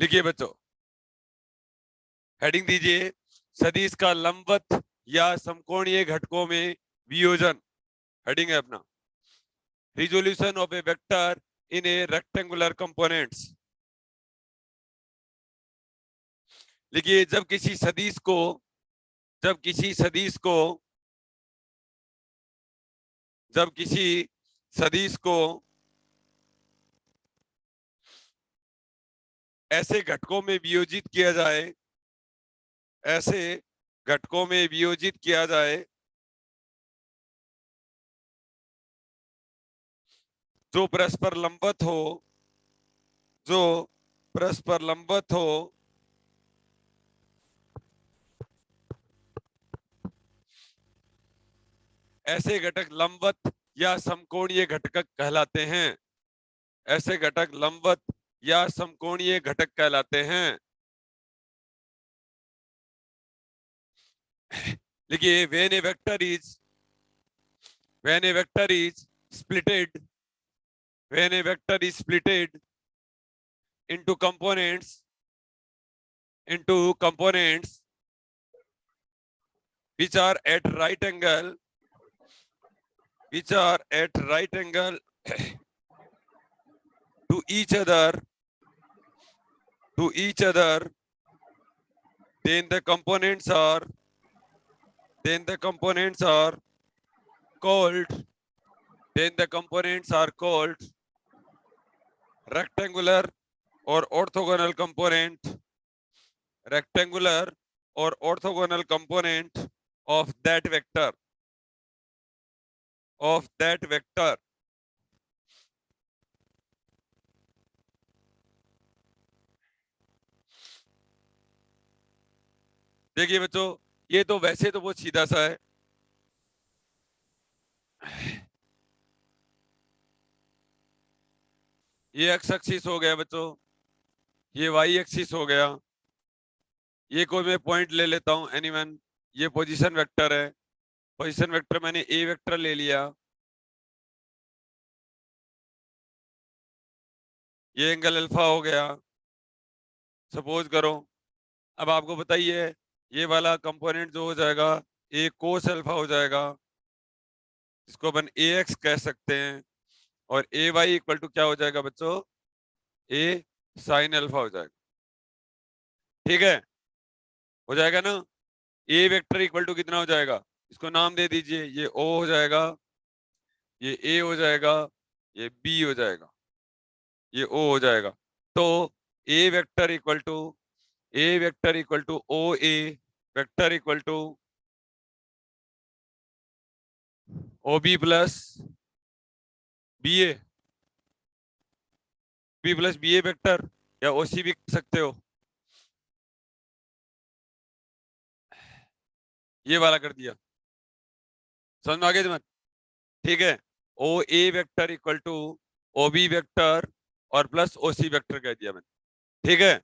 लिखिए बच्चों, हेडिंग दीजिए, सदिश का लंबवत या समकोणीय घटकों में वियोजन। हेडिंग है अपना, resolution of A vector in A rectangular components. लिखिए, जब किसी सदिश को जब किसी सदिश को जब किसी सदिश को ऐसे घटकों में वियोजित किया जाए ऐसे घटकों में वियोजित किया जाए जो परस्पर लंबवत हो जो परस्पर लंबवत हो ऐसे घटक लंबवत या समकोणीय घटक कहलाते हैं। ऐसे घटक लंबवत या समकोणीय घटक कहलाते हैं। देखिए, when a vector is splitted when a vector is splitted into components which are at right angle to each other then the components are called rectangular or orthogonal component of that vector देखिए बच्चों, ये तो वैसे तो बहुत सीधा सा है। ये एक्स एक्सिस हो गया बच्चों, ये वाई एक्सिस हो गया। ये कोई मैं पॉइंट ले लेता हूं एनीवन। ये पोजीशन वेक्टर है। पोजीशन वेक्टर मैंने ए वेक्टर ले लिया। ये एंगल अल्फा हो गया, सपोज करो। अब आपको बताइए, ये वाला कंपोनेंट जो हो जाएगा ए कोस अल्फा हो जाएगा, इसको अपन ए एक्स कह सकते हैं। और ए वाई इक्वल टू क्या हो जाएगा बच्चों? ए साइन अल्फा हो जाएगा। ठीक है, हो जाएगा ना? ए वेक्टर इक्वल टू कितना हो जाएगा? इसको नाम दे दीजिए, ये ओ हो जाएगा, ये ए हो जाएगा, ये बी हो जाएगा, ये ओ हो जाएगा। तो ए vector equal to O A vector equal to O B plus B A vector, या ओसी भी कर सकते हो। ये वाला कर दिया, समझ में आ गया तुम्हें? ठीक है, O A vector equal to O B vector और प्लस ओ सी वेक्टर कह दिया मैंने। ठीक है,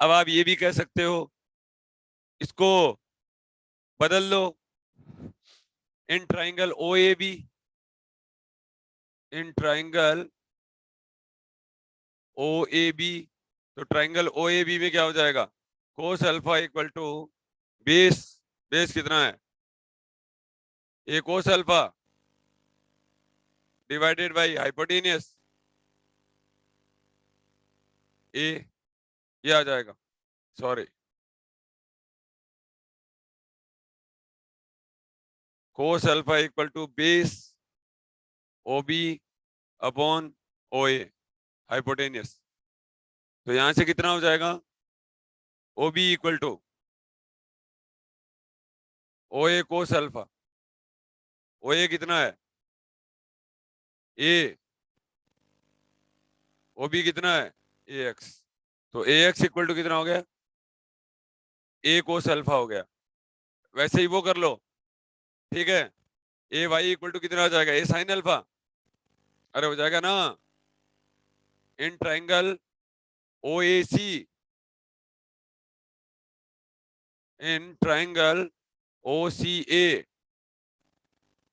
अब आप ये भी कह सकते हो, इसको बदल लो। In triangle O A B तो ट्राइंगल ओ ए बी में क्या हो जाएगा? Cos alpha equal to base कितना है? A cos alpha divided by hypotenuse A, ये आ जाएगा। Sorry, cos alpha equal to base O B upon O A hypotenuse. तो यहां से कितना हो जाएगा? O B equal to O A cos alpha. O A कितना है? ए। ओ बी कितना है? ए एक्स। तो ए एक्स इक्वल टू कितना हो गया? ए कोस अल्फा हो गया। वैसे ही वो कर लो। ठीक है, ए वाई इक्वल टू कितना हो जाएगा? ए साइन अल्फा। अरे हो जाएगा ना? इन ट्राइंगल ओ ए सी ओ सी ए,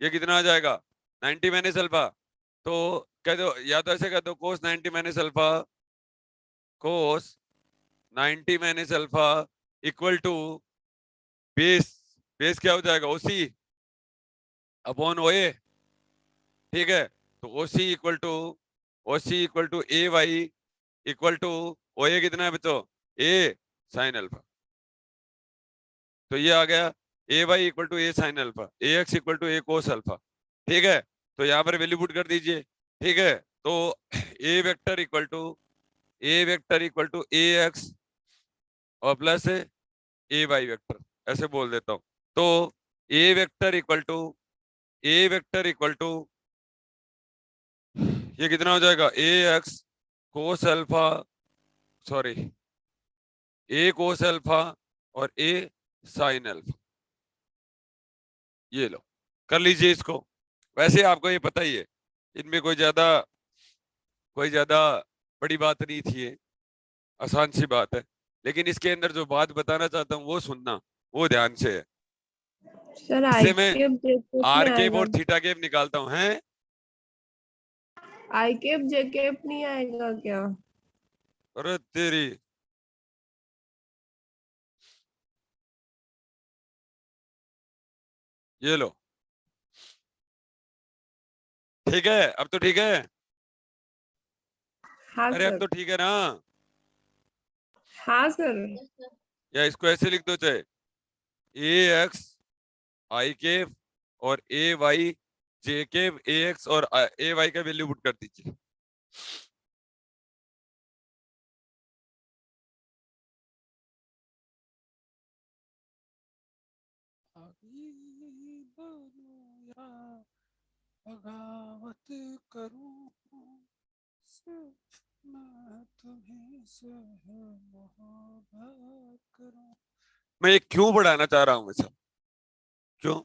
ये कितना आ जाएगा? 90 माइनस अल्फा। तो कह दो, या तो ऐसे कह दो cos 90 minus alpha, cos 90 minus alpha equal to base, base क्या हो जाएगा, ओसी अपॉन ओए, ठीक है। तो OC equal to A Y equal to OA कितना है बच्चों, ए साइन अल्फा। तो ये आ गया a Y equal to a sine alpha, a x equal to a cos alpha, ठीक है। तो यहाँ पर वैल्यू पुट कर दीजिए, ठीक है। तो ए vector equal to a x और प्लस ए वाई वेक्टर, ऐसे बोल देता हूँ। तो ए वेक्टर इक्वल टू ये कितना हो जाएगा, ए एक्स कोस अल्फा, सॉरी ए कोस अल्फा और ए साइन अल्फा, ये लो कर लीजिए इसको। वैसे आपको ये पता ही है, इनमें कोई ज्यादा बड़ी बात नहीं थी, ये आसान सी बात है। लेकिन इसके अंदर जो बात बताना चाहता हूँ वो सुनना, वो ध्यान से है। सर इससे मैं आई केप आर केप आएगा, और थीटा केप निकालता हूँ, हैं आई केप जे केप नहीं आएगा क्या? अरे तेरी, ये लो, ठीक है, अब तो ठीक है। हाँ अरे अब सर। तो ठीक है ना। हाँ सर। या इसको ऐसे लिख दो, चाहे ए एक्स आई केप और ए वाई जे केप, ए एक्स और ए वाई का वैल्यू पुट कर दीजिए। बगावत करूं सिर्फ मैं तुम्हीं से है मोहब्बत करूं। मैं ये क्यों बढ़ाना चाह रहा हूँ सब, क्यों,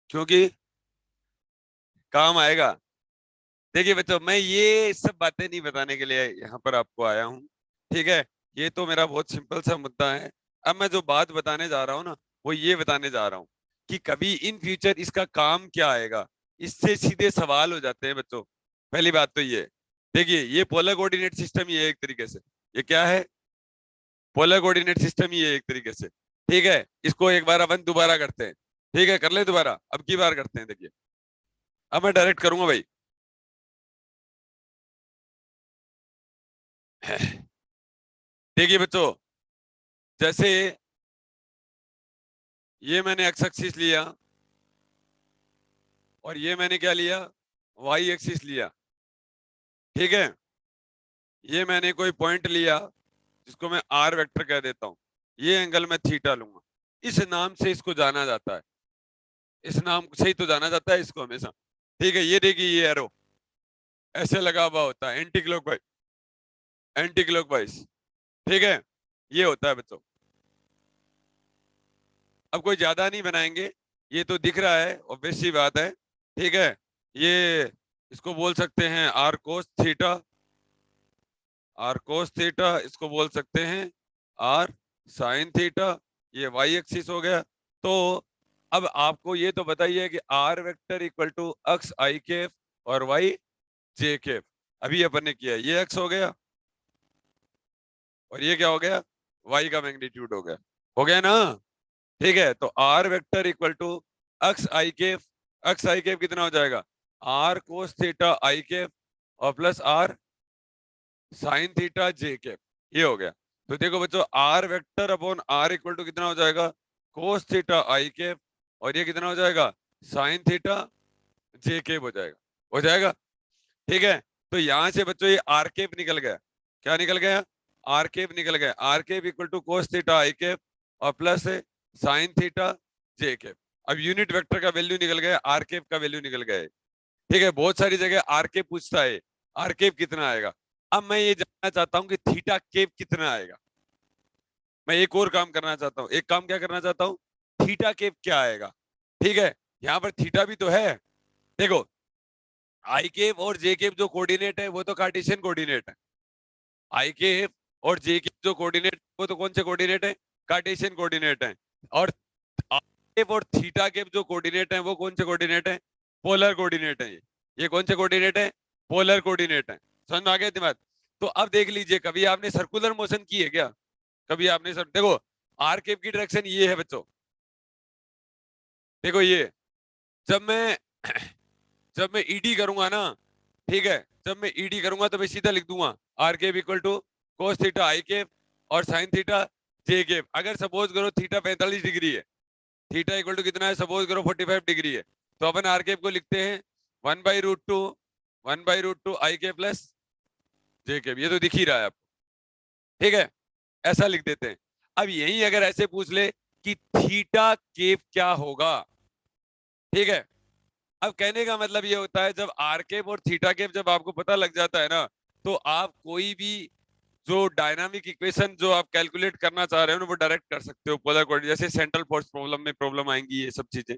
क्योंकि काम आएगा। देखिए बच्चों, मैं ये सब बातें नहीं बताने के लिए यहाँ पर आपको आया हूँ, ठीक है। ये तो मेरा बहुत सिंपल सा मुद्दा है। अब मैं जो बात बताने जा रहा हूँ ना, वो ये बताने जा रहा हूँ कि कभी इन फ्यूचर इसका काम क्या आएगा। इससे सीधे सवाल हो जाते हैं बच्चों। पहली बात तो ये, देखिए ये पोलर कोऑर्डिनेट सिस्टम ही है एक तरीके से। ये क्या है, पोलर कोऑर्डिनेट सिस्टम ही है एक तरीके से, ठीक है। इसको एक बार अपन दोबारा करते हैं, ठीक है, कर ले दोबारा, अब की बार करते हैं। देखिए अब मैं डायरेक्ट करूंगा भाई। देखिए बच्चों, जैसे ये मैंने एक्स एक्सिस लिया और ये मैंने क्या लिया, वाई एक्सिस लिया, ठीक है। ये मैंने कोई पॉइंट लिया जिसको मैं आर वेक्टर कह देता हूं, ये एंगल मैं थीटा लूंगा। इस नाम से इसको जाना जाता है, इस नाम से ही तो जाना जाता है इसको हमेशा, ठीक है। ये देखिए ये एरो ऐसे लगा हुआ होता है, एंटी क्लॉकवाइज, ठीक है। ये होता है बच्चों। अब कोई ज्यादा नहीं बनाएंगे, ये तो दिख रहा है, ऑब्वियस सी बात है, ठीक है। ये इसको बोल सकते हैं आर कोस थीटा, इसको बोल सकते हैं आर साइन थीटा, ये वाई एक्सिस हो गया। तो अब आपको ये तो बताइए कि r vector equal to x i cap और वाई जे केफ, अभी अपन ने किया, ये एक्स हो गया और ये क्या हो गया, वाई का मैग्नीट्यूड हो गया ना, ठीक है। तो r vector equal to x i cap कितना हो जाएगा, r cos theta i cap और plus r sine theta j cap, ये हो गया। तो देखो बच्चों, r vector upon r equal to कितना हो जाएगा, कोस थीटा आई केप और ये कितना हो जाएगा, साइन थीटा जे केप हो जाएगा, ठीक है। तो यहां से बच्चों ये आर केप निकल गया, क्या निकल गया, आर केप निकल गया, r cap equal to cos theta i cap और plus sine theta j cap. अब यूनिट वेक्टर का वैल्यू निकल गया, आर केप का वैल्यू निकल गया है, ठीक है। बहुत सारी जगह आर केप पूछता है, आर केप कितना आएगा। अब मैं ये जानना चाहता हूँ कि थीटा केप कितना आएगा। मैं एक और काम करना चाहता हूँ, एक काम क्या करना चाहता हूँ, थीटा केप क्या आएगा, ठीक है। यहाँ पर थीटा भी तो है, देखो आई केप और जे केप जो कोऑर्डिनेट है वो तो कार्टेशियन कोऑर्डिनेट है, आई केप और जे केप जो कोऑर्डिनेट वो तो कौन से कोऑर्डिनेट है, कार्टेशियन कोऑर्डिनेट है। और केप और थीटा केप जो कोऑर्डिनेट है वो कौन से कोऑर्डिनेट है, पोलर कोऑर्डिनेट है। ये कौन से कोऑर्डिनेट है? पोलर कोऑर्डिनेट है। समझ में आ गया दिमाग? तो अब देख लीजिए, कभी आपने सर्कुलर मोशन की है क्या? कभी आपने देखो आर केप की डायरेक्शन ये है बच्चों, देखो ये, जब मैं जब मैं ईडी करूंगा ना, ठीक है, जब मैं ईडी करूंगा तो मैं सीधा लिख दूंगा r cap equal to cos theta i cap और साइन थीटा जे केप। अगर सपोज करो थीटा 45 डिग्री है, थीटा इक्वल टू कितना है, सपोज करो 45 डिग्री है, तो अपन आर केप को लिखते हैं 1/√2 आई के प्लस जे केप। ये तो दिख ही रहा है आपको, ठीक है, ऐसा लिख देते हैं। अब यही अगर ऐसे पूछ ले कि थीटा केप क्या होगा, ठीक है, अब कहने का मतलब ये होता है जब आर केप और थीटा केप जब आपको पता लग जाता है ना, तो आप कोई भी जो डायनामिक इक्वेशन जो आप कैलकुलेट करना चाह रहे हो ना, वो डायरेक्ट कर सकते हो पोलर कोऑर्डिनेट। जैसे सेंट्रल फोर्स प्रॉब्लम में प्रॉब्लम आएंगी ये सब चीजें,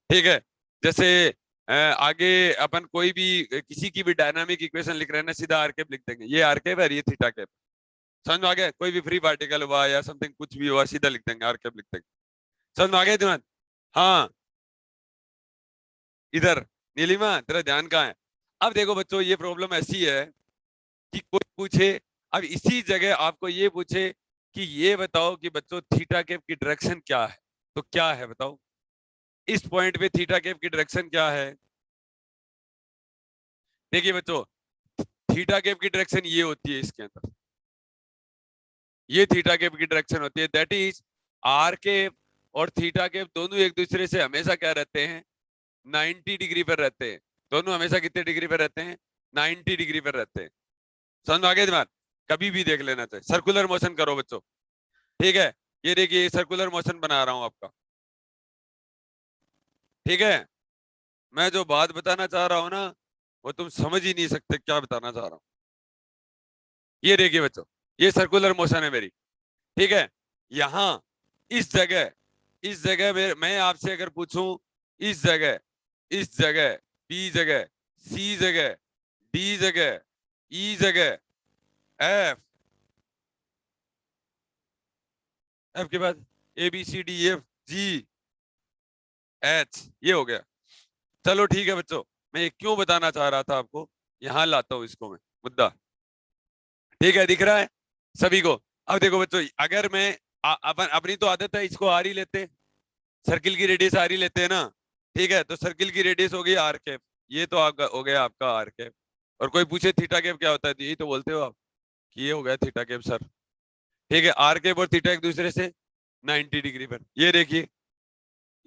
ठीक है। जैसे आगे अपन कोई भी किसी की भी डायनामिक इक्वेशन लिख रहे हैं ना, सीधा आर केप लिख देंगे, ये आर केप है, ये थीटा केप। समझ में आ गया? कोई भी फ्री पार्टिकल हुआ या समथिंग कुछ भी हुआ, सीधा लिख देंगे आर केप लिख देंगे। समझ में आ गया तुम्हारा? हाँ, इधर नीलिमा तेरा ध्यान कहाँ है? अब देखो बच्चों, ये प्रॉब्लम ऐसी है कि कोई पूछे, अब इसी जगह आपको ये पूछे कि ये बताओ कि बच्चों थीटा केप की डायरेक्शन क्या है, तो क्या है बताओ? इस पॉइंट पे थीटा केप की डायरेक्शन क्या है? देखिए बच्चों, थीटा केप की डायरेक्शन ये होती है इसके अंदर, ये थीटा केप की डायरेक्शन होती है, दैट इज आर केप और थीटा केप दोनों एक दूसरे से हमेशा क्या रहते हैं, 90 डिग्री पर रहते हैं। दोनों हमेशा कितने डिग्री पर रहते हैं? 90 डिग्री पर रहते हैं। समझ आ गया दिमाग? कभी भी देख लेना चाहिए। सर्कुलर मोशन करो बच्चों, ठीक है, ये देखिए सर्कुलर मोशन बना रहा हूं आपका, ठीक है। मैं जो बात बताना चाह रहा हूं ना, वो तुम समझ ही नहीं सकते क्या बताना चाह रहा हूं। ये देखिए बच्चों, ये सर्कुलर मोशन है मेरी, ठीक है। यहाँ इस जगह में मैं आपसे अगर पूछूं, इस जगह बी जगह सी जगह डी जगह ई जगह एफ, एफ के बाद a b c d f g h, ये हो गया। चलो ठीक है बच्चों, मैं ये क्यों बताना चाह रहा था आपको, यहां लाता हूं इसको मैं मुद्दा, ठीक है, दिख रहा है सभी को? अब देखो बच्चों, अगर मैं अपन अपनी तो आदत है इसको आर ही लेते हैं, सर्किल की रेडियस आर ही लेते हैं ना, ठीक है, तो सर्किल की रेडियस हो गई आर कैप, ये तो आपका हो गया आपका आर कैप। और कोई पूछे थीटा कैप क्या होता है, तो यही तो बोलते हो आप कि ये हो गया थीटा कैप सर, ठीक है। आर कैप और थीटा एक दूसरे से 90 डिग्री पर, ये देखिए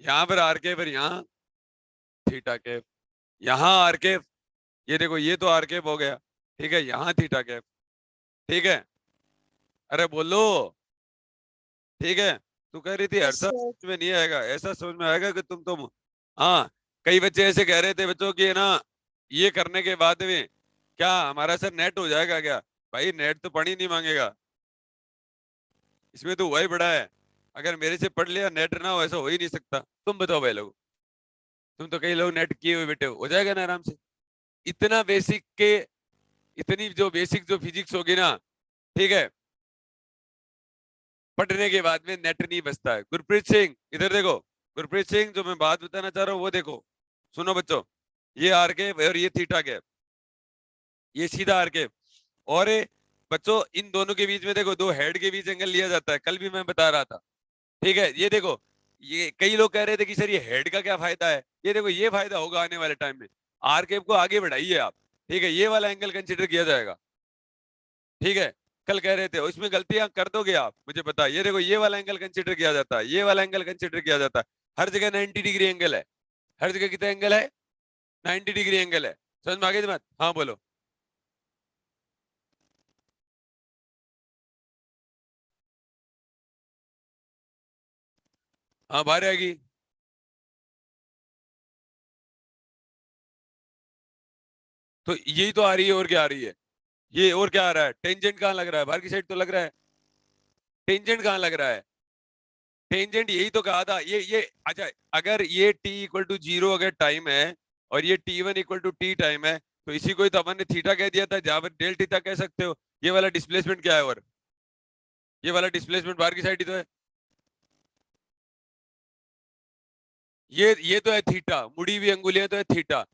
यहाँ पर आर कैप और यहाँ थीटा कैप, यहाँ आर कैप, ये देखो ये तो आर कैप हो गया, ठीक है, यहाँ थीटा कैप, ठीक है। अरे बोलो, ठीक है। तू कह रही थी यस हर्षा सर। समझ में नहीं आएगा, ऐसा समझ में आएगा कि तुम हाँ, कई बच्चे ऐसे कह रहे थे बच्चों की ना, ये करने के बाद में क्या हमारा सर नेट हो जाएगा क्या? भाई नेट तो पढ़ ही नहीं मांगेगा, इसमें तो हुआ ही बड़ा है। अगर मेरे से पढ़ लिया नेट ना हो, ऐसा हो ही नहीं सकता। तुम बताओ भाई लोग, तुम तो कई लोग नेट किए हुए बैठे हो जाएगा ना आराम से। इतना बेसिक के, इतनी जो बेसिक जो फिजिक्स होगी ना, ठीक है, पढ़ने के बाद में नेट नहीं बचता है। गुरप्रीत सिंह इधर देखो, गुरप्रीत सिंह जो मैं बात बताना चाह रहा हूँ वो देखो, सुनो बच्चों, ये आर के और ये थीटा के, ये सीधा आर के, और बच्चों इन दोनों के बीच में देखो दो हेड के बीच एंगल लिया जाता है, कल भी मैं बता रहा था, ठीक है। ये देखो, ये कई लोग कह रहे थे कि सर ये हेड का क्या फायदा है, ये देखो ये फायदा होगा आने वाले टाइम में। आर केप को आगे बढ़ाइए आप, ठीक है, ये वाला एंगल कंसिडर किया जाएगा, ठीक है। कल कह रहे थे इसमें गलतियां कर दोगे आप, मुझे पता है। ये देखो ये वाला एंगल कंसिडर किया जाता है, ये वाला एंगल कंसिडर किया जाता है, हर जगह 90 डिग्री एंगल है, हर जगह कितना एंगल है, 90 डिग्री एंगल है। समझ में आ गई बात? हाँ बोलो। हाँ बाहर आएगी। तो यही तो आ रही है, और क्या आ रही है? ये और क्या आ रहा है, टेंजेंट कहाँ लग रहा है, बाहर की साइड तो लग रहा है, टेंजेंट कहाँ लग रहा है? टेंजेंट यही तो कहा था, ये अच्छा, अगर ये t इक्वल टू 0 अगर टाइम है और ये t1 equal to t time है, तो इसी को ही तो अपन ने थीटा कह दिया था, जहां पर डेल थीटा कह सकते हो। ये वाला डिस्प्लेसमेंट क्या है, और ये वाला डिस्प्लेसमेंट बाहर की साइड ही तो है, ये तो है थीटा, मुड़ी हुई अंगुलियां तो है थीटा,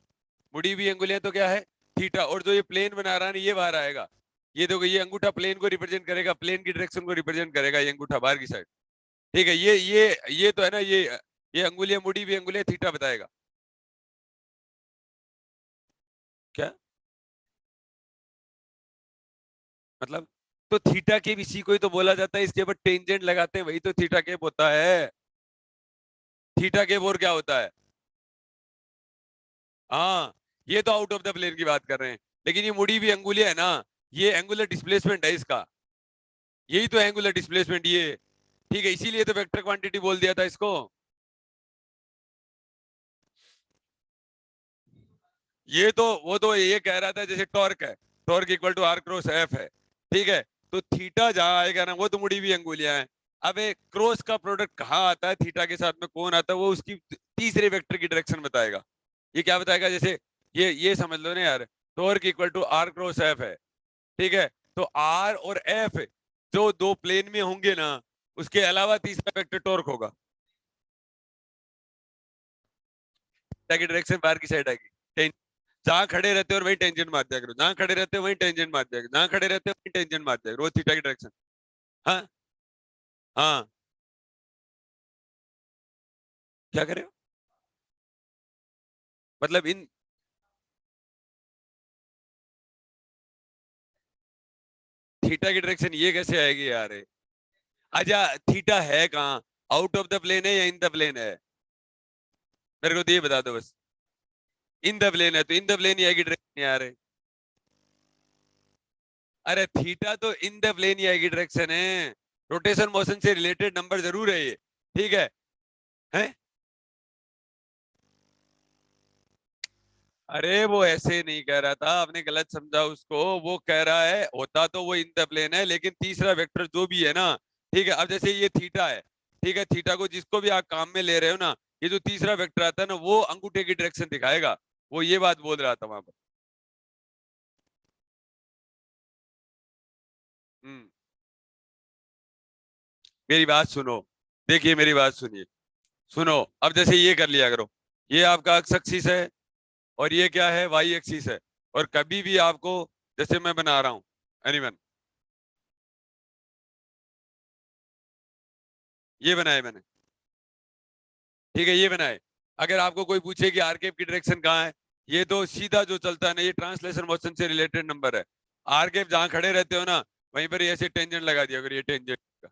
मुड़ी हुई अंगुलियां तो क्या है, थीटा। और जो ये प्लेन बना रहा है ना, ये बाहर आएगा। ये देखो, ये अंगूठा प्लेन को रिप्रेजेंट करेगा, प्लेन की डायरेक्शन को रिप्रेजेंट करेगा, ये अंगूठा बाहर की साइड। ठीक है, ये तो है ना, ये अंगुलियां, मुड़ी हुई अंगुलियां थीटा बताएगा। क्या मतलब? तो थीटा केप इसी को ही तो बोला जाता है, इसके ऊपर टेंजेंट लगाते हैं, वही तो थीटा केप होता है। थीटा केप और क्या होता है? हाँ, ये तो आउट ऑफ द प्लेन की बात कर रहे हैं, लेकिन ये मुड़ी हुई अंगुलियां है ना, ये एंगुलर डिस्प्लेसमेंट है इसका। यही तो एंगुलर डिस्प्लेसमेंट ये। ठीक है, इसीलिए तो वेक्टर क्वांटिटी बोल दिया था इसको। ये तो वो तो ये कह रहा था जैसे टॉर्क है, torque equal to r cross f है। ठीक है, तो थीटा जहां आएगा ना, वो तो मुड़ी हुई अंगुलियां हैं। अब एक क्रॉस का प्रोडक्ट कहाँ आता है, थीटा के साथ में कौन आता है, वो उसकी तीसरे वेक्टर की डायरेक्शन बताएगा। ये क्या बताएगा, जैसे ये समझ लो ना यार, torque equal to r cross f है। ठीक है, तो आर और एफ जो दो प्लेन में होंगे ना, उसके अलावा तीसरा वेक्टर टॉर्क होगा। थीटा की डायरेक्शन बाहर की साइड आएगी। जहां खड़े रहते हो और वही टेंजेंट मार दिया करो, जहां खड़े रहते हो वही टेंजेंट मार दिया करो, जहां खड़े रहते हो वही टेंजेंट मार दिया करो, वो थीटा की डायरेक्शन। हाँ हाँ, क्या करे हो? मतलब इन थीटा की डायरेक्शन ये कैसे आएगी यार? अच्छा, थीटा है कहाँ, आउट ऑफ द प्लेन है या इन द प्लेन है? मेरे को तो ये बता दो बस। इन द प्लेन है तो इन द प्लेन ही आएगी डायरेक्शन यार। अरे थीटा तो इन द प्लेन ही आएगी डायरेक्शन है, रोटेशन मोशन से रिलेटेड नंबर जरूर है ये। ठीक है, हैं? अरे वो ऐसे नहीं कह रहा था, आपने गलत समझा उसको। वो कह रहा है होता तो वो इन द प्लेन है, लेकिन तीसरा वेक्टर जो भी है ना, ठीक है, अब जैसे ये थीटा है, ठीक है, थीटा को जिसको भी आप काम में ले रहे हो ना, ये जो तीसरा वेक्टर आता है ना, वो अंगूठे की डायरेक्शन दिखाएगा। वो ये बात बोल रहा था वहां पर। हम्म, मेरी बात सुनो, देखिए मेरी बात सुनिए। सुनो, अब जैसे ये कर लिया करो, ये आपका एक्स एक्सिस है और ये क्या है, वाई एक्सिस है। और कभी भी आपको, जैसे मैं बना रहा हूँ एनीवन, ये बनाए मैंने, ठीक है, ये बनाए। अगर आपको कोई पूछे कि आरकेप की डायरेक्शन कहाँ है, ये तो सीधा जो चलता है ना, ये ट्रांसलेशन मोशन से रिलेटेड नंबर है। आरकेप जहां खड़े रहते हो ना, वहीं पर ये ऐसे टेंजेंट लगा दिया अगर ये टेंजेंट का।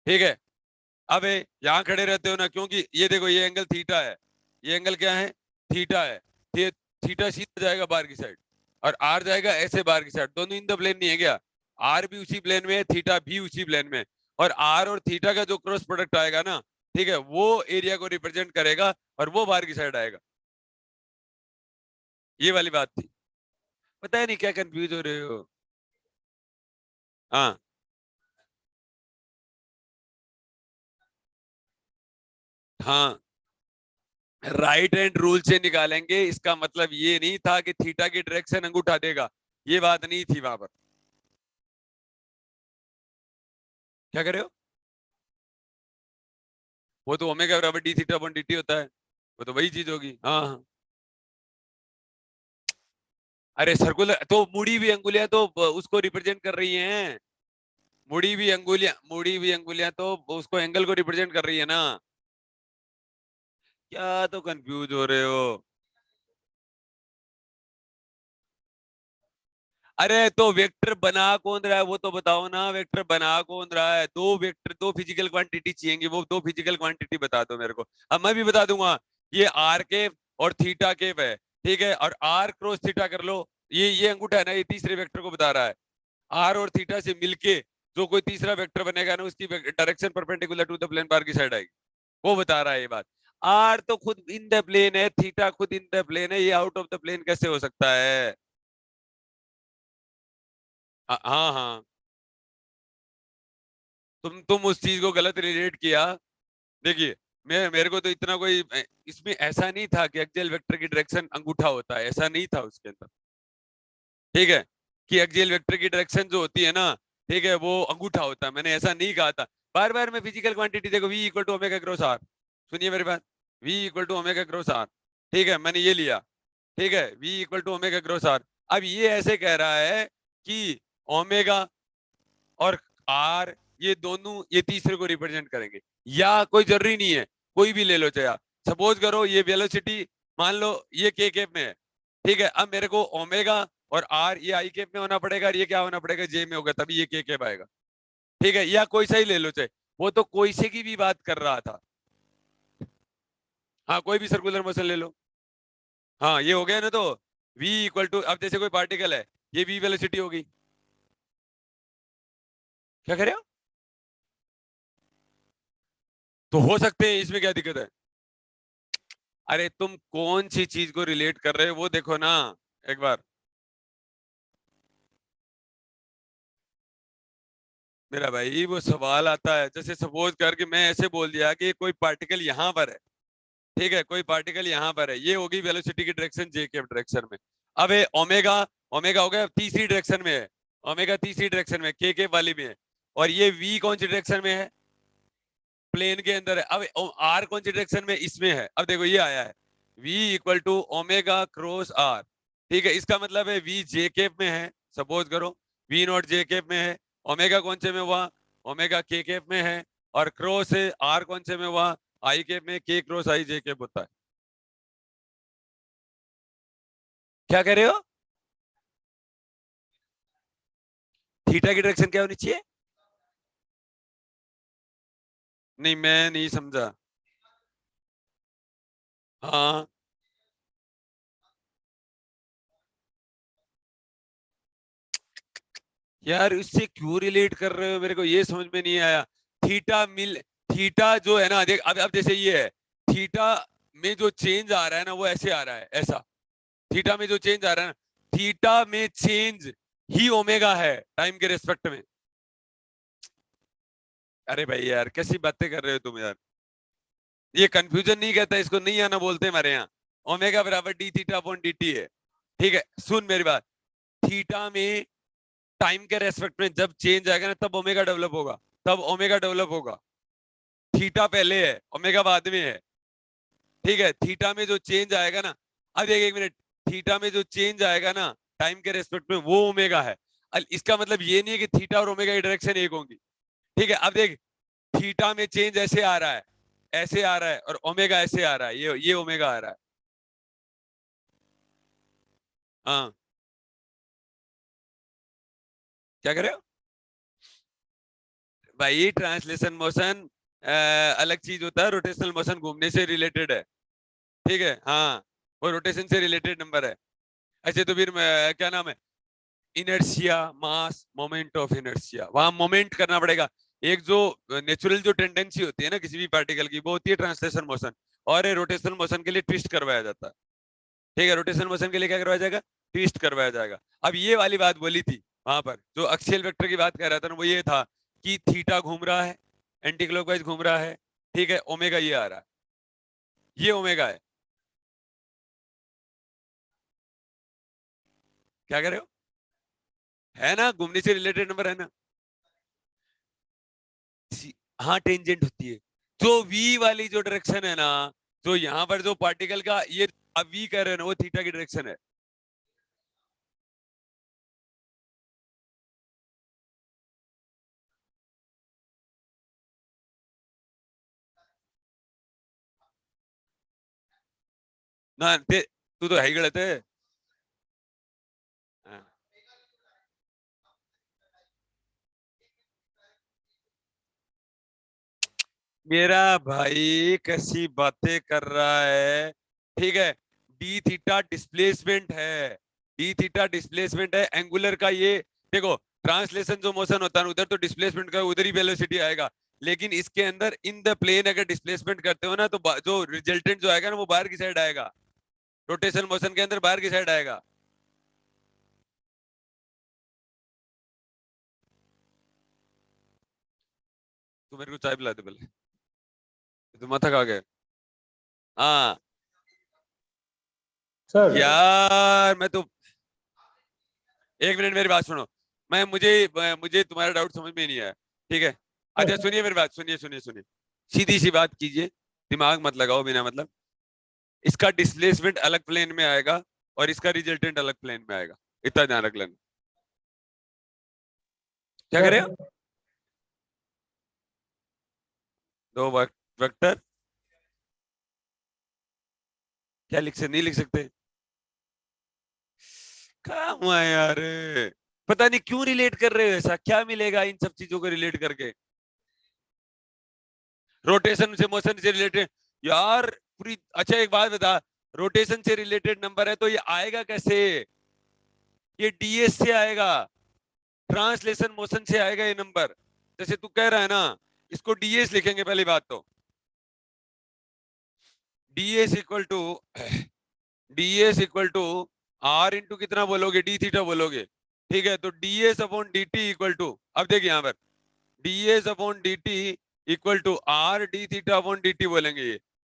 ठीक है, अब यहाँ खड़े रहते हो ना, क्योंकि ये देखो, ये एंगल थीटा है, ये एंगल क्या है, थीटा है। ये थीटा सीधा जाएगा बाहर की साइड, और आर जाएगा ऐसे बाहर की साइड, दोनों इन द प्लेन नहीं है क्या? आर भी उसी प्लेन में है, थीटा भी उसी प्लेन में है। और आर और थीटा का जो क्रॉस प्रोडक्ट आएगा ना, ठीक है, वो एरिया को रिप्रेजेंट करेगा, और वो बाहर की साइड आएगा। ये वाली बात थी। पता है नहीं क्या कंफ्यूज हो रहे हो? हाँ हाँ, राइट हैंड रूल से निकालेंगे, इसका मतलब ये नहीं था कि थीटा की डायरेक्शन अंगूठा देगा, ये बात नहीं थी वहां पर। क्या कर रहे हो? वो तो ओमेगा बराबर डी थीटा अपॉन dt होता है, वो तो वही चीज होगी। हाँ हाँ, अरे सर्कुलर तो मुड़ी हुई अंगुलियां तो उसको रिप्रेजेंट कर रही हैं। मुड़ी हुई अंगुलियां तो उसको एंगल को रिप्रेजेंट कर रही है ना। क्या तो कंफ्यूज हो रहे हो? अरे तो वेक्टर बना कौन रहा है वो तो बताओ ना, वेक्टर बना कौन रहा है? दो वेक्टर, दो फिजिकल क्वांटिटी चाहिए, वो दो फिजिकल क्वांटिटी बता दो मेरे को। अब मैं भी बता दूंगा, ये आर केप और थीटा केप है। ठीक है, और आर क्रॉस थीटा कर लो, ये अंगूठा है ना, ये तीसरे वेक्टर को बता रहा है। आर और थीटा से मिलके जो कोई तीसरा वेक्टर बनेगा ना, उसकी direction perpendicular to the plane बार की साइड आएगी, वो बता रहा है ये बात। आर तो खुद इन द प्लेन है, थीटा खुद इन द प्लेन है, ये आउट ऑफ द प्लेन कैसे हो सकता है? हाँ हाँ, तुम उस चीज को गलत रिलेट किया। देखिए, मेरे को तो इतना कोई इसमें ऐसा नहीं था कि एक्सियल वेक्टर की डायरेक्शन अंगूठा होता है, ऐसा नहीं था उसके अंदर। ठीक है, कि एक्सियल वेक्टर की डायरेक्शन जो होती है ना, ठीक है, वो अंगूठा होता है, मैंने ऐसा नहीं कहा था। बार बार मैं फिजिकल क्वांटिटी देखो, v equal to omega cross r, सुनिए मेरी बात, v equal to omega cross r. ठीक है, मैंने ये लिया, ठीक है, v equal to omega cross r. अब ये ऐसे कह रहा है कि ओमेगा और आर ये दोनों ये तीसरे को रिप्रेजेंट करेंगे, या कोई जरूरी नहीं है, कोई भी ले लो चाहे। सपोज करो ये वेलोसिटी मान लो ये के केप में है, ठीक है। अब मेरे को ओमेगा और आर ये आई केप में होना पड़ेगा और ये क्या होना पड़ेगा, जे में होगा, तभी ये के केप आएगा, ठीक है। या कोई सा ही ले लो चाहे, वो तो कोई से की भी बात कर रहा था। हाँ, कोई भी सर्कुलर मोशन ले लो। हाँ, ये हो गया ना। तो v इक्वल टू, अब जैसे कोई पार्टिकल है, ये v वेलोसिटी होगी। क्या कह रहे हो? तो हो सकते हैं, इसमें क्या दिक्कत है? अरे तुम कौन सी चीज को रिलेट कर रहे हो वो देखो ना एक बार। मेरा भाई वो सवाल आता है, जैसे सपोज करके मैं ऐसे बोल दिया कि कोई पार्टिकल यहाँ पर है, ठीक है, कोई पार्टिकल यहाँ पर है, ये होगी वेलोसिटी की डायरेक्शन जे के डायरेक्शन में। अब ये ओमेगा, ओमेगा हो गया तीसरी डायरेक्शन में है, ओमेगा तीसरी डायरेक्शन में, के वाली में है, और ये वी कौन सी डायरेक्शन में है, प्लेन के अंदर है। अब आर कौन सी डायरेक्शन में, इसमें है। अब देखो ये आया है v equal to omega cross r, ठीक है। इसका मतलब है v जे केप में है, सपोज करो v नॉट जे केप में है, ओमेगा कौन से में हुआ, ओमेगा के केप में है, और क्रॉस है आर कौन से में हुआ, आई केप में, के क्रॉस आई जे केप होता है। क्या कह रहे हो? थीटा की डायरेक्शन क्या होनी चाहिए? नहीं, मैं नहीं समझा। हाँ, यार इससे क्यों रिलेट कर रहे हो, मेरे को ये समझ में नहीं आया। थीटा मिल, थीटा जो है ना, देख अब जैसे ये है, थीटा में जो चेंज आ रहा है ना वो ऐसे आ रहा है, ऐसा। थीटा में जो चेंज आ रहा है ना, थीटा में चेंज ही ओमेगा है टाइम के रेस्पेक्ट में। अरे भाई यार कैसी बातें कर रहे हो तुम यार, ये कंफ्यूजन नहीं कहता, इसको नहीं आना बोलते हमारे यहाँ। ओमेगा बराबर D theta upon d T है, ठीक है। सुन मेरी बात, थीटा में टाइम के रेस्पेक्ट में जब चेंज आएगा ना तब ओमेगा डेवलप होगा, तब ओमेगा डेवलप होगा। थीटा पहले है, ओमेगा बाद में है, ठीक है। थीटा में जो चेंज आएगा ना, अब देख एक मिनट, थीटा में जो चेंज आएगा ना टाइम के रेस्पेक्ट में वो ओमेगा है। इसका मतलब ये नहीं है कि थीटा और ओमेगा की डायरेक्शन एक होंगी, ठीक है। अब देख, थीटा में चेंज ऐसे आ रहा है, ऐसे आ रहा है, और ओमेगा ऐसे आ रहा है, ये ओमेगा आ रहा है। हाँ, क्या कर रहे हो भाई? ट्रांसलेशन मोशन अलग चीज होता है, रोटेशनल मोशन घूमने से रिलेटेड है, ठीक है। हाँ, वो रोटेशन से रिलेटेड नंबर है। अच्छा तो फिर क्या नाम है, inertia, mass, moment of inertia, वहां मोमेंट करना पड़ेगा। एक जो नेचुरल जो टेंडेंसी होती है ना किसी भी पार्टिकल की, वो होती है ट्रांसलेशन मोशन, और रोटेशनल मोशन के लिए ट्विस्ट करवाया जाता है, ठीक है। रोटेशनल मोशन के लिए क्या करवाया जाएगा, ट्विस्ट करवाया जाएगा। अब ये वाली बात बोली थी वहां पर, जो एक्सियल वेक्टर की बात कर रहा था ना, वो ये था कि थीटा घूम रहा है, एंटी क्लॉकवाइज घूम रहा है, ठीक है। ओमेगा ये आ रहा है, ये ओमेगा है। क्या कर रहे हो? है ना, घूमने से रिलेटेड नंबर है ना। हाँ, टेंजेंट होती है। जो वी वाली जो डायरेक्शन है ना, जो यहाँ पर जो पार्टिकल का ये अब वी कर रहे हैं ना, वो थीटा की डायरेक्शन है। ना तू तो है ही गलत है। हाँ। मेरा भाई कैसी बातें कर रहा है, ठीक है। डी थीटा डिस्प्लेसमेंट है, डी थीटा डिस्प्लेसमेंट है एंगुलर का। ये देखो, ट्रांसलेशन जो मोशन होता है ना, उधर तो डिस्प्लेसमेंट का उधर ही वेलोसिटी आएगा, लेकिन इसके अंदर इन द प्लेन अगर डिस्प्लेसमेंट करते हो ना, तो जो रिजल्टेंट जो आएगा ना वो बाहर की साइड आएगा, रोटेशन मोशन के अंदर बाहर की साइड आएगा। तो मेरे को चाय पिला दे पहले, तो माथा खा गया। हाँ सर यार, मैं तो एक मिनट मेरी बात सुनो। मैं मुझे मुझे तुम्हारा डाउट समझ में नहीं आया, ठीक है। अच्छा सुनिए मेरी बात, सुनिए सुनिए सुनिए, सीधी सी बात कीजिए, दिमाग मत लगाओ बिना मतलब। इसका डिस्प्लेसमेंट अलग प्लेन में आएगा और इसका रिजल्टेंट अलग प्लेन में आएगा, इतना ध्यान रख लेना। क्या सर, करेगा? दो वेक्टर क्या लिख सकते, नहीं लिख सकते? क्या हुआ यार, पता नहीं क्यों रिलेट कर रहे हो ऐसा, क्या मिलेगा इन सब चीजों को रिलेट करके? रोटेशन से मोशन से रिलेटेड यार पूरी। अच्छा एक बात बता, रोटेशन से रिलेटेड नंबर है तो ये आएगा कैसे? ये डीएस से आएगा, ट्रांसलेशन मोशन से आएगा ये नंबर। जैसे तू कह रहा है ना, इसको डीएस लिखेंगे पहली बात तो। Ds equal to r into कितना बोलोगे, डी थीटा बोलोगे, ठीक है? तो ds upon d t equal to, अब देखिए यहाँ पर ds upon d t equal to r d theta upon d t बोलेंगे।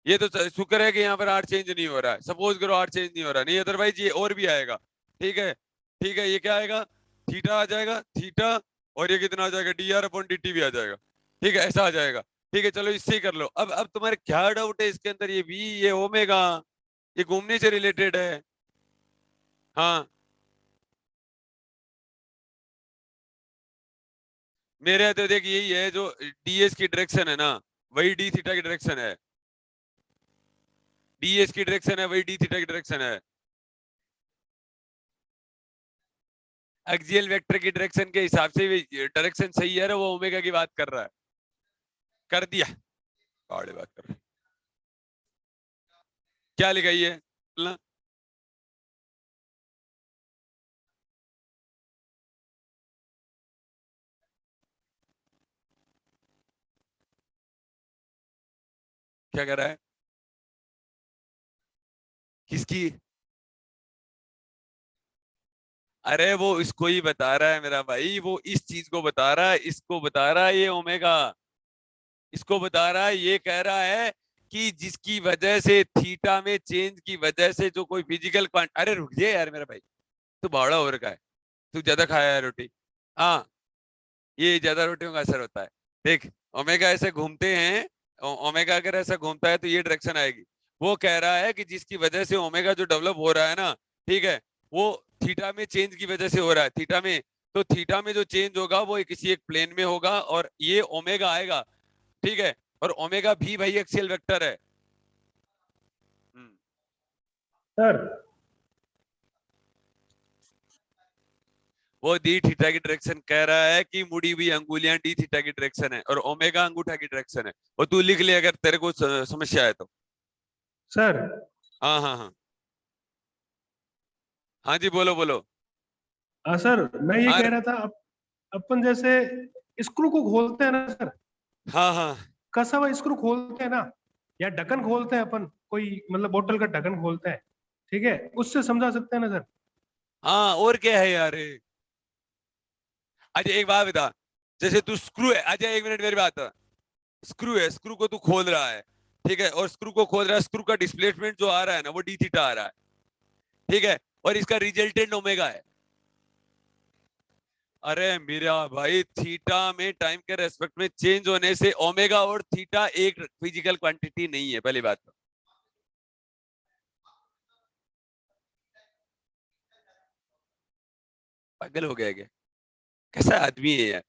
ये तो शुक्र है कि यहाँ पर आर चेंज नहीं हो रहा है, सपोज करो आर चेंज नहीं हो रहा, नहीं अदरवाइज ये और भी आएगा। ठीक है, ठीक है, ये क्या आएगा? थीटा आ जाएगा, थीटा, और ये कितना आ जाएगा? D R upon d T भी आ जाएगा। ठीक है, ऐसा आ जाएगा। ठीक है, चलो इससे ही कर लो। अब तुम्हारे क्या डाउट है इसके अंदर? ये वी, ये ओमेगा, ये घूमने से रिलेटेड है। हाँ, मेरे तो देख यही है, जो डीएस की डायरेक्शन है ना, वही डी थीटा की डायरेक्शन है। डीएस की डायरेक्शन है वही डी थीटा की डायरेक्शन है। एक्सियल वेक्टर की डायरेक्शन के हिसाब से भी डायरेक्शन सही है, वो ओमेगा की बात कर रहा है। कर दिया, बात कर रहा है। क्या लिखा ये? क्या कर रहा है? किसकी? अरे वो इसको ही बता रहा है मेरा भाई, वो इस चीज को बता रहा है, इसको बता रहा है ये ओमेगा, इसको बता रहा है। ये कह रहा है कि जिसकी वजह से थीटा में चेंज की वजह से जो कोई फिजिकल क्वांट, अरे रुक जा यार मेरा भाई, तू बावड़ा हो रखा है, तू ज्यादा खाया है रोटी। हाँ, ये ज्यादा रोटियों का असर होता है। देख, ओमेगा ऐसे घूमते हैं, ओमेगा अगर ऐसा घूमता है तो ये डायरेक्शन आएगी। वो कह रहा है कि जिसकी वजह से ओमेगा जो डेवलप हो रहा है ना, ठीक है, वो थीटा में चेंज की वजह से हो रहा है। थीटा में, तो थीटा में जो चेंज होगा वो किसी एक प्लेन में होगा और ये ओमेगा आएगा। ठीक है, और ओमेगा भी भाई एक्सियल वेक्टर है। सर, वो डी थीटा की डायरेक्शन कह रहा है कि मुड़ी हुई अंगुलियां डी थीटा की डायरेक्शन है और ओमेगा अंगूठा की डायरेक्शन है। और तू लिख ले अगर तेरे को समस्या है तो। सर, हाँ हाँ हाँ, हाँ जी, बोलो बोलो। हाँ सर, मैं ये हाँ कह रहा था, अपन जैसे स्क्रू को खोलते हैं ना सर, हाँ हाँ कसा हुआ स्क्रू खोलते हैं ना, या ढक्कन खोलते हैं अपन, कोई मतलब बोतल का ढक्कन खोलते हैं, ठीक है, उससे समझा सकते हैं ना सर? हाँ, और क्या है यार? अच्छा एक बात बता, जैसे तू स्क्रू है, अच्छा एक मिनट मेरी बात, स्क्रू है, स्क्रू को तू खोल रहा है, ठीक है, और स्क्रू को खोल रहा है, स्क्रू का डिस्प्लेसमेंट जो आ रहा है ना वो डी थीटा आ रहा है, ठीक है, और इसका रिजल्टेंट ओमेगा है। अरे मेरा भाई, थीटा में टाइम के रेस्पेक्ट में चेंज होने से ओमेगा और थीटा एक फिजिकल क्वांटिटी नहीं है, पहली बात तो। पागल हो गया क्या? कैसा आदमी है यार?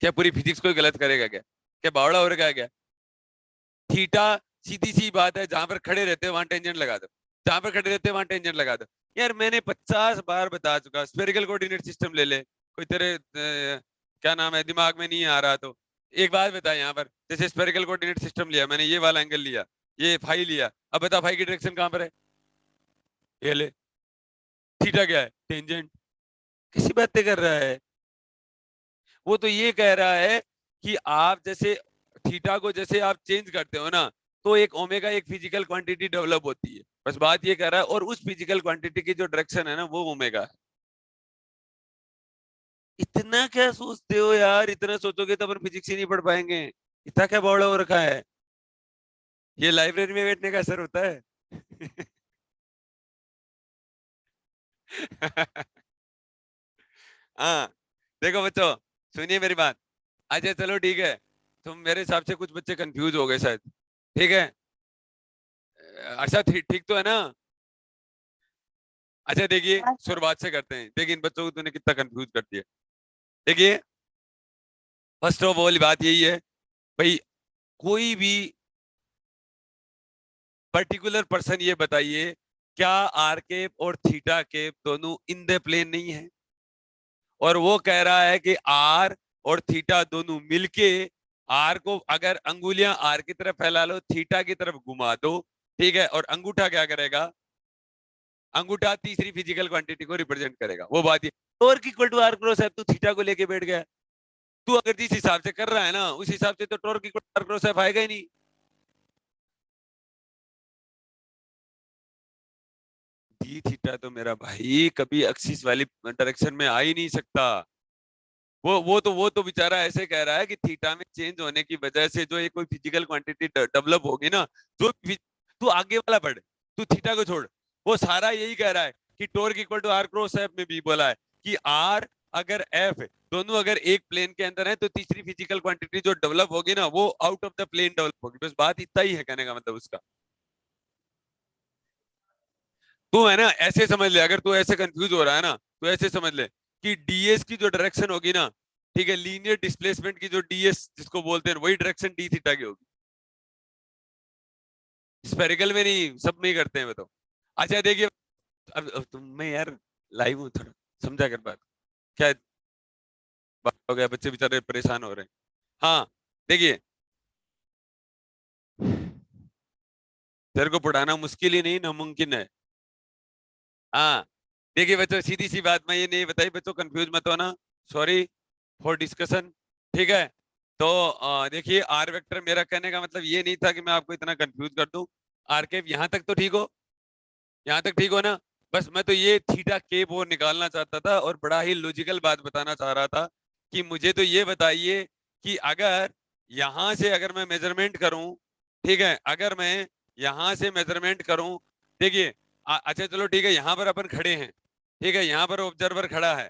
क्या पूरी फिजिक्स को गलत करेगा क्या? क्या बावड़ा हो रखा है क्या? थीटा सीधी सी बात है, जहां पर खड़े रहते हैं वहां टेंजेंट लगा दो, जहां पर खड़े रहते हैं वहां टेंजेंट लगा दो। यार मैंने 50 बार बता चुका, स्फेरिकल कोऑर्डिनेट सिस्टम ले ले, कोई तेरे क्या नाम है दिमाग में नहीं आ रहा तो एक बात बता, यहाँ पर जैसे स्फेरिकल कोऑर्डिनेट सिस्टम लिया मैंने, ये वाला एंगल लिया, ये फाई लिया, अब बता फाई की डायरेक्शन कहां पर है? ये ले, थीटा क्या है? टेंजेंट। किसी बातें कर रहा है? वो तो ये कह रहा है कि आप जैसे थीटा को जैसे आप चेंज करते हो ना, तो एक ओमेगा एक फिजिकल क्वांटिटी डेवलप होती है, बस बात ये कर रहा है, और उस फिजिकल क्वांटिटी की जो डायरेक्शन है ना वो ओमेगा है। इतना क्या सोचते हो यार? इतना सोचोगे तो अपन फिजिक्स ही नहीं पढ़ पाएंगे। इतना क्या बौड़ा हो रखा है? ये लाइब्रेरी में बैठने का असर होता है। हाँ, देखो बच्चों, सुनिए मेरी बात। अच्छा चलो ठीक है, तुम मेरे हिसाब से कुछ बच्चे कंफ्यूज हो गए शायद, ठीक है? अच्छा ठीक ठीक तो है ना? अच्छा देखिए शुरुआत से करते हैं। देखिए इन बच्चों को तूने कितना कंफ्यूज कर दिया। देखिए फर्स्ट ऑफ ऑल बात यही है भाई, कोई भी पर्टिकुलर पर्सन ये बताइए क्या आर केप और थीटा केप दोनों इन द प्लेन नहीं है? और वो कह रहा है कि आर और थीटा दोनों मिलके आर को अगर अंगुलियां आर की तरफ फैला लो, थीटा की तरफ घुमा दो, ठीक है, और अंगूठा क्या करेगा? अंगूठा तीसरी फिजिकल क्वांटिटी को रिप्रेजेंट करेगा। वो बात ये torque equal to r cross f, तू थीटा को लेके बैठ गया। तू अगर जिस हिसाब से कर रहा है ना उस हिसाब से तो torque equal to r cross f आएगा ही नहीं। डी थीटा तो मेरा भाई कभी एक्सिस वाली डायरेक्शन में आ ही नहीं सकता। वो तो बेचारा ऐसे कह रहा है कि थीटा में चेंज होने की वजह से जो ये कोई फिजिकल क्वांटिटी डेवलप होगी ना, जो तू आगे वाला पढ़, तू थीटा को छोड़, वो सारा यही कह रहा है कि torque equal to r cross f में भी बोला है कि आर अगर एफ दोनों अगर एक प्लेन के अंदर है तो तीसरी फिजिकल क्वांटिटी जो डेवलप होगी ना वो out of the plane develop होगी। बस बात इतना ही है कहने का मतलब उसका। तू है ना ऐसे समझ ले, अगर तू ऐसे कंफ्यूज हो रहा है ना तो ऐसे समझ ले कि डीएस की जो डायरेक्शन होगी ना, ठीक है, लीनियर डिस्प्लेसमेंट की जो डीएस जिसको बोलते हैं वही डायरेक्शन डी थीटा की होगी। स्फेरिकल में नहीं, सब में ही करते हैं बताओ। अच्छा देखिए अब तुम मैं यार लाइव हूँ, थोड़ा समझा कर बात क्या बात हो गया, बच्चे बेचारे परेशान हो रहे हैं। हाँ देखिए तेरे को पढ़ाना मुश्किल ही नहीं नामुमकिन है। हाँ देखिए बच्चों सीधी सी बात मैं ये नहीं बताई, बच्चों कंफ्यूज मत होना, सॉरी फॉर डिस्कशन, ठीक है। तो देखिए आर वेक्टर, मेरा कहने का मतलब ये नहीं था कि मैं आपको इतना कंफ्यूज कर दूं। आर केप यहाँ तक तो ठीक हो, यहाँ तक ठीक हो ना? बस मैं तो ये थीटा केप वो निकालना चाहता था और बड़ा ही लॉजिकल बात बताना चाह रहा था कि मुझे तो ये बताइए कि अगर यहाँ से अगर मैं मेजरमेंट करूं, ठीक है, अगर मैं यहाँ से मेजरमेंट करूं, देखिए अच्छा चलो ठीक है, यहाँ पर अपन खड़े हैं, ठीक है, यहाँ पर ऑब्जर्वर खड़ा है,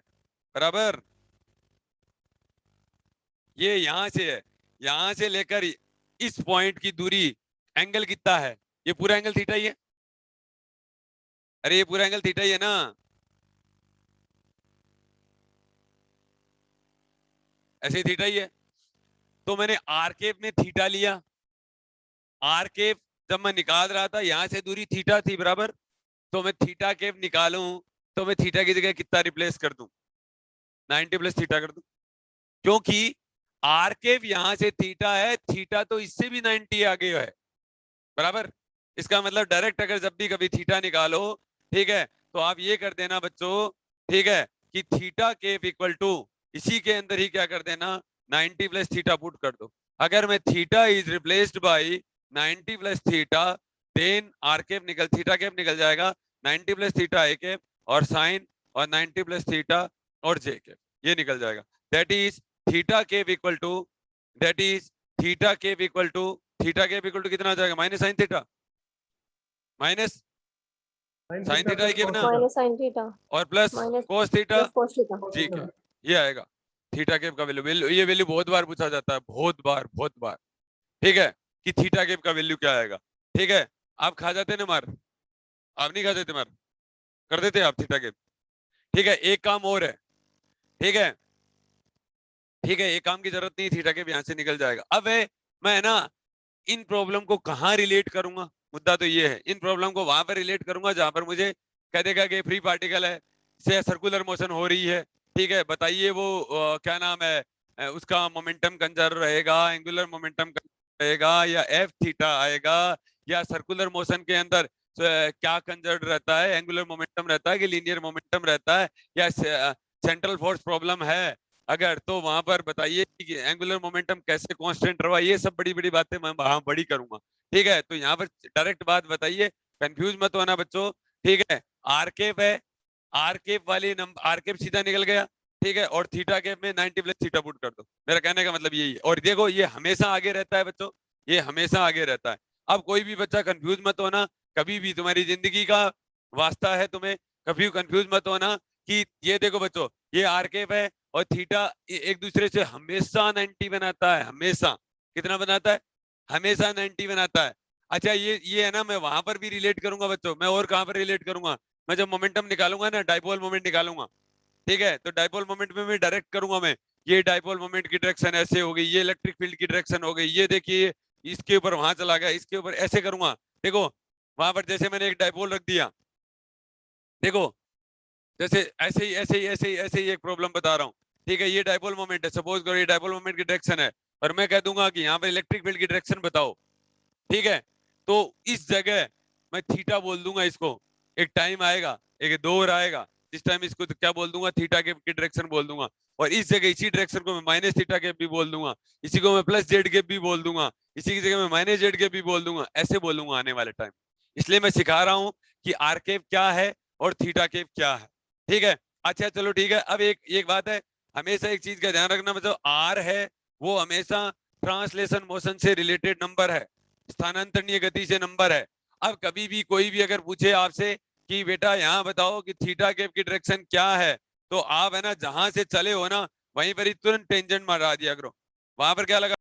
बराबर, ये यहाँ से है, यहाँ से लेकर इस पॉइंट की दूरी एंगल कितना है? ये पूरा एंगल थीटा ही है। अरे ये पूरा एंगल थीटा ही है ना? ऐसे ही थीटा ही है। तो मैंने आर केप में थीटा लिया, आर केप जब मैं निकाल रहा था यहां से दूरी थीटा थी, बराबर, तो मैं थीटा केप निकालूं तो मैं थीटा की जगह कितना रिप्लेस कर दूं? 90 प्लस थीटा कर दूं, क्योंकि आर केप यहां से थीटा है, थीटा तो इससे भी 90 आगे है, बराबर। इसका मतलब डायरेक्ट अगर जब भी कभी थीटा निकालो, ठीक है, तो आप ये कर देना बच्चों, ठीक है, कि थीटा केप इक्वल टू इसी के अंदर ही क्या कर देना, 90 प्लस थीटा पुट कर दो। अगर मैं theta is replaced by 90 plus theta, then r cap निकल थीटा केप निकल जाएगा 90 प्लस थीटा ए केप और साइन और 90 प्लस थीटा और जे केप, ये निकल जाएगा। That is theta cap equal to, that is theta cap equal to, theta cap equal to कितना आ जाएगा? Minus sine theta, minus sine theta cap ना, माइनस साइन थीटा और plus minus cos theta, plus cos theta. ठीक है, ये आएगा theta cap का वैल्यू। ये वैल्यू बहुत बार पूछा जाता है, बहुत बार, ठीक है, कि थीटा केप का वैल्यू क्या आएगा, ठीक है। आप खा जाते ना मार? आप नहीं खा जाते मार? कर देते आप थीटा केप, ठीक है। एक काम और है, ठीक है, ठीक है, एक काम की जरूरत नहीं, थीटा केप यहाँ से निकल जाएगा। अब मैं ना इन प्रॉब्लम को कहाँ रिलेट करूंगा, मुद्दा तो ये है, इन प्रॉब्लम को वहां पर रिलेट करूंगा जहां पर मुझे कह देगा कि फ्री पार्टिकल है, से सर्कुलर मोशन हो रही है, ठीक है, बताइए वो क्या नाम है, उसका मोमेंटम कंजर्व रहेगा, एंगुलर मोमेंटम रहेगा, या एफ थीटा आएगा, या सर्कुलर मोशन के अंदर क्या कंजर्व रहता है, एंगुलर मोमेंटम रहता है कि लीनियर मोमेंटम रहता है, या सेंट्रल फोर्स प्रॉब्लम है अगर, तो वहां पर बताइए कि एंगुलर मोमेंटम कैसे कांस्टेंट रहा, ये सब बड़ी बड़ी बातें मैं वहां बड़ी करूंगा, ठीक है। तो यहाँ पर डायरेक्ट बात बताइए, कंफ्यूज मत होना बच्चों, ठीक है। आर केप है, आर केप वाली नंबर, आर केप सीधा निकल गया, ठीक है, और थीटा केप में 90 प्लस थीटा पुट कर दो। मेरा कहने का मतलब यही है, और देखो ये हमेशा आगे रहता है बच्चों, ये हमेशा आगे रहता है। अब कोई भी बच्चा कंफ्यूज मत होना, कभी भी तुम्हारी जिंदगी का वास्ता है, तुम्हें कभी कंफ्यूज मत होना कि ये देखो बच्चों, ये आर केप है और थीटा एक दूसरे से हमेशा 90 बनाता है, हमेशा कितना बनाता है? हमेशा 90 बनाता है। अच्छा ये है ना, मैं वहां पर भी रिलेट करूंगा बच्चों, मैं और कहां पर रिलेट करूंगा, मैं जब मोमेंटम निकालूंगा ना, डाइपोल मोमेंट निकालूंगा, ठीक है, तो डाइपोल मोमेंट में मैं डायरेक्ट करूंगा, मैं ये डाइपोल मोमेंट की डायरेक्शन ऐसे हो गई, ये इलेक्ट्रिक फील्ड की डायरेक्शन हो गई, ये देखिए इसके ऊपर वहां चला गया, इसके ऊपर ऐसे करूंगा। देखो वहां पर जैसे मैंने एक डाइपोल रख दिया, देखो जैसे ऐसे ही ऐसे ही ऐसे ही ऐसे ही एक प्रॉब्लम बता रहा हूँ, ठीक है, ये डाइपोल मोमेंट है, सपोज करो ये डाइपोल मोमेंट की डायरेक्शन है, और मैं कह दूंगा कि यहाँ पर इलेक्ट्रिक फील्ड की डायरेक्शन बताओ, ठीक है, तो इस जगह मैं थीटा बोल दूंगा इसको, एक टाइम आएगा, एक दौर आएगा, इस टाइम इसको तो क्या बोल दूंगा, थीटा के डायरेक्शन बोल दूंगा, और इस जगह इसी डायरेक्शन को मैं माइनस थीटा के भी बोल दूंगा, इसी को मैं प्लस जेड के भी बोल दूंगा, इसी की जगह मैं माइनस जेड के भी बोल दूंगा, ऐसे बोलूंगा आने वाले टाइम। इसलिए मैं सिखा रहा हूँ कि आर केव क्या है और थीटा केव क्या है, ठीक है। अच्छा चलो ठीक है, अब एक बात है, हमेशा एक चीज का ध्यान रखना, मतलब आर है वो हमेशा ट्रांसलेशन मोशन से रिलेटेड नंबर है, स्थानांतरणीय गति से नंबर है। अब कभी भी कोई भी अगर पूछे आपसे कि बेटा यहाँ बताओ कि थीटा केव की डायरेक्शन क्या है, तो आप है ना जहां से चले हो ना वहीं पर ही तुरंत टेंजेंट मारा दिया करो, वहां पर क्या लगा